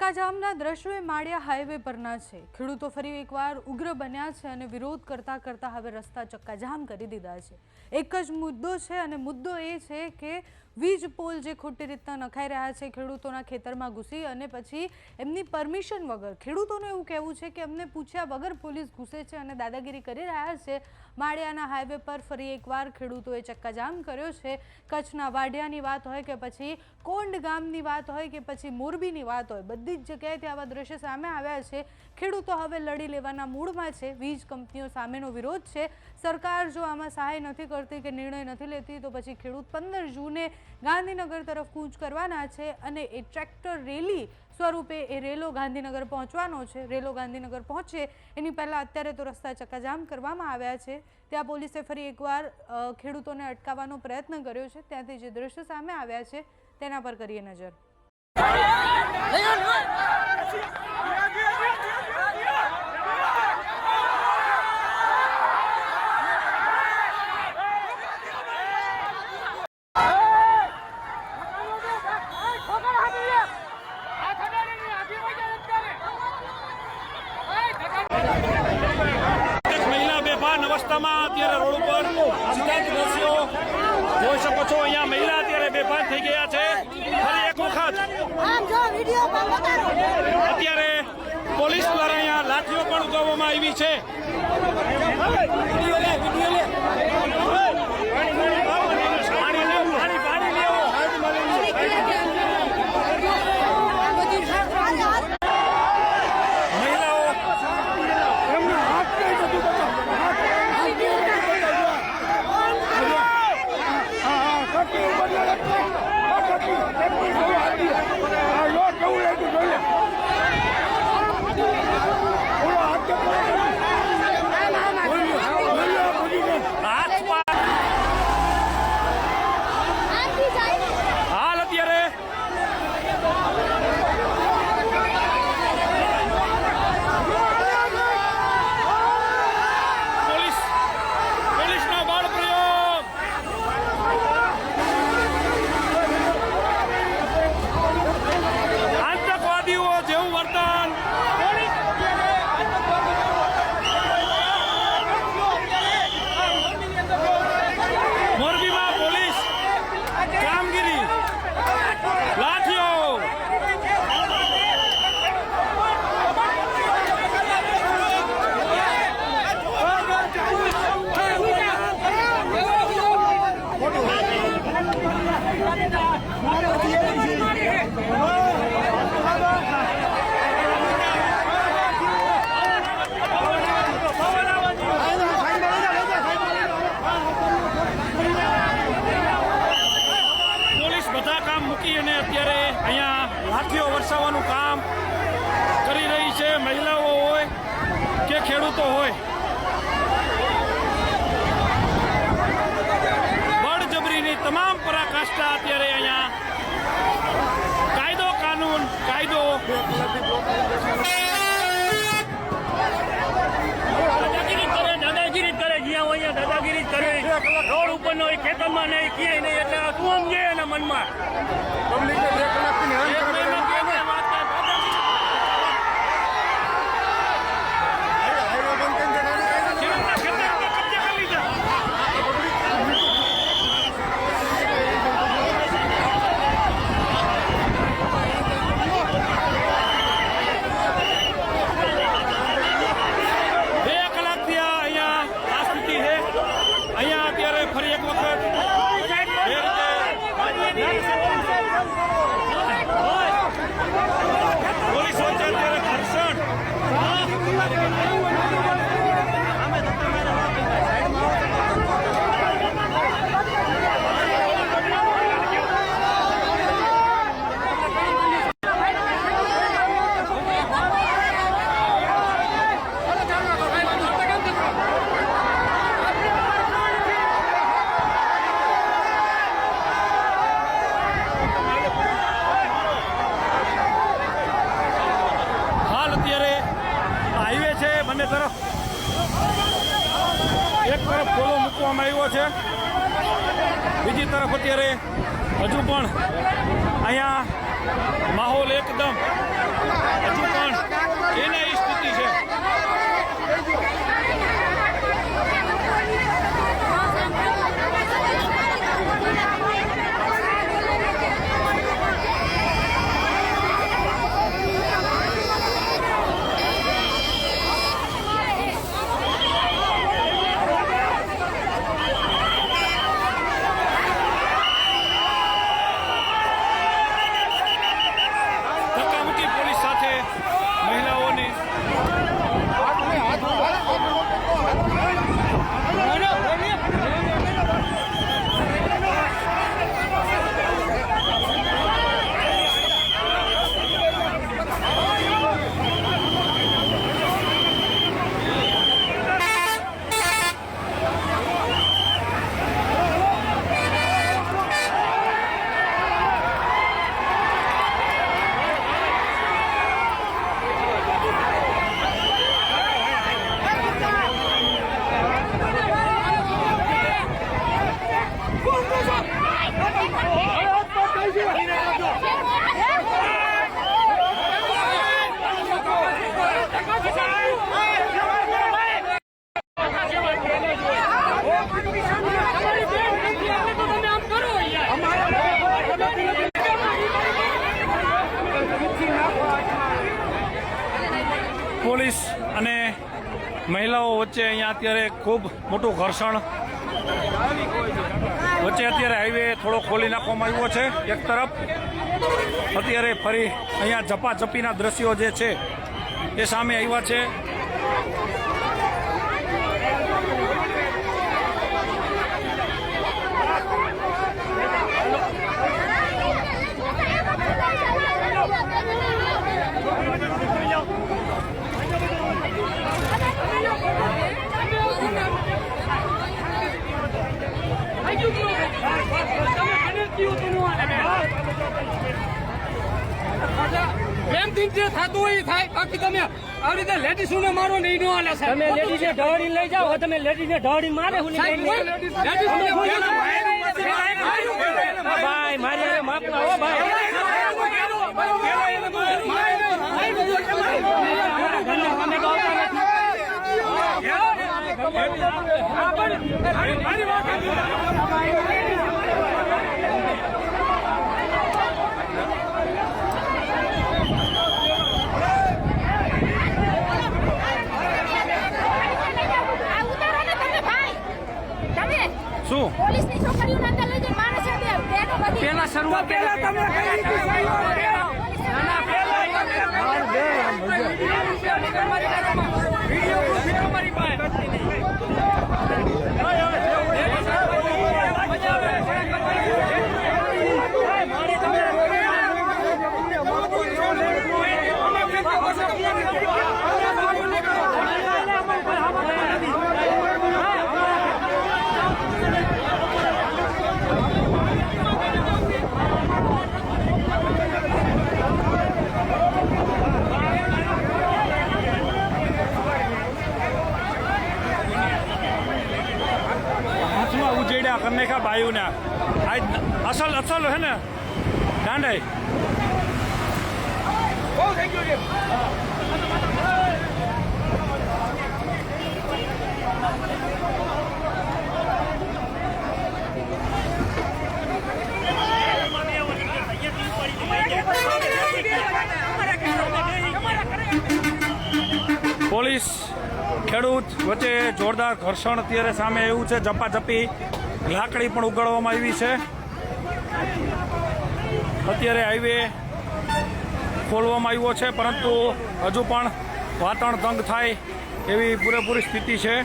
ચક્કાજામના દ્રશ્યો માળિયા હાઈવે પરના છે। ખેડૂતો ફરી એકવાર ઉગ્ર બન્યા છે અને વિરોધ કરતા કરતા હવે રસ્તા ચક્કાજામ કરી દીધા છે। એક જ મુદ્દો છે અને મુદ્દો એ છે કે વીજ પોલ જે ખોટી રીતના નખાઈ રહ્યા છે ખેડૂતોના ખેતરમાં ઘૂસી અને પછી એમની પરમિશન વગર ખેડૂતોનું એવું કહેવું છે કે અમને પૂછ્યા વગર પોલીસ ઘૂસે છે અને દાદાગીરી કરી રહ્યા છે। માળિયાના હાઈવે પર ફરી એકવાર ખેડૂતોએ ચક્કાજામ કર્યો છે। કચ્છના વાઢિયાની વાત હોય કે પછી કોંડ ગામની વાત હોય કે પછી મોરબીની વાત હોય, બધી જ જગ્યાએથી આવા દ્રશ્ય સામે આવ્યા છે। ખેડૂતો હવે લડી લેવાના મૂડમાં છે। વીજ કંપનીઓ સામેનો વિરોધ છે। સરકાર જો આમાં સહાય નથી કરતી કે નિર્ણય નથી લેતી તો પછી ખેડૂત 15 જૂને ગાંધીનગર તરફ કૂચ કરવાના છે અને એ ટ્રેક્ટર રેલી સ્વરૂપે એ રેલો ગાંધીનગર પહોંચવાનો છે। રેલો ગાંધીનગર પહોંચે એની પહેલાં અત્યારે તો રસ્તા ચક્કાજામ કરવામાં આવ્યા છે। ત્યાં પોલીસે ફરી એકવાર ખેડૂતોને અટકાવવાનો પ્રયત્ન કર્યો છે। ત્યાંથી જે દ્રશ્ય સામે આવ્યા છે તેના પર કરીએ નજર। અવસ્થામાં અત્યારે રોડ ઉપર સીધા જ દ્રશ્યો જોઈ શકો છો। અહીંયા મહિલા અત્યારે બેભાન થઈ ગયા છે। ફરી એક વખત અત્યારે પોલીસ દ્વારા અહીંયા લાઠીઓ પણ ઉગાવવામાં આવી છે। અત્યારે અહીંયા લાઠીઓ વરસાવવાનું કામ કરી રહી છે। મહિલાઓ હોય કે ખેડૂતો હોય, બળજબરીની તમામ પરાકાષ્ઠા અત્યારે અહીંયા કાયદો કાનૂન કાયદો દાદાગીરી કરે જ્યાં હોય દાદાગીરી કરે। રોડ ઉપર નો ખેતરમાં નહીં ક્યાંય નહીં એટલે શું સમજે એના મનમાં ફરી એક વખત પોલીસ વચ્ચે અત્યારે ઘર્ષણ બંને તરફ એક તરફ પોલો મૂકવામાં આવ્યો છે, બીજી તરફ અત્યારે હજુ પણ અહીંયા માહોલ એકદમ હજુ પણ એને એ સ્થિતિ છે. ધક્કામુક્કી પોલીસ સાથે મહિલાઓની પોલીસ અને મહિલાઓ વચ્ચે અહીંયા અત્યારે ખૂબ મોટું ઘર્ષણ વચ્ચે અત્યારે હાઈવે થોડો ખોલી નાખવામાં આવ્યો છે. એક તરફ અત્યારે ફરી અહીંયા ઝપાઝપીના દ્રશ્યો જે છે એ સામે આવ્યા છે. પ્રેમથી જે થતું હોય એ થાય. બાકી તમે આવી રીતે લેડીઝોને મારો ને એ ન હાલે સાહેબ. તમે લેડીઝને ઢળી લઈ જાઓ, તમે લેડીઝને ઢળી મારે હું ભાઈ મારી હારે માફ ના હો ભાઈ. શું પોલીસની છોકરીઓને અંદર લઈ જઈને મારે છે પેલા શરૂઆત પેલા તમે ઉજેડ્યા કરને કા બાયુને આજ અસલ અસલ હે ને દાંડાઈ પોલીસ ખેડૂત વચ્ચે જોરદાર ઘર્ષણ અત્યારે સામે આવ્યું છે. ઝપાઝપી લાકડી પણ ઉગાડવામાં આવી છે. અત્યારે હાઈવે ખોલવામાં આવ્યો છે, પરંતુ હજુ પણ વાતાવરણ તંગ થાય એવી પૂરેપૂરી સ્થિતિ છે.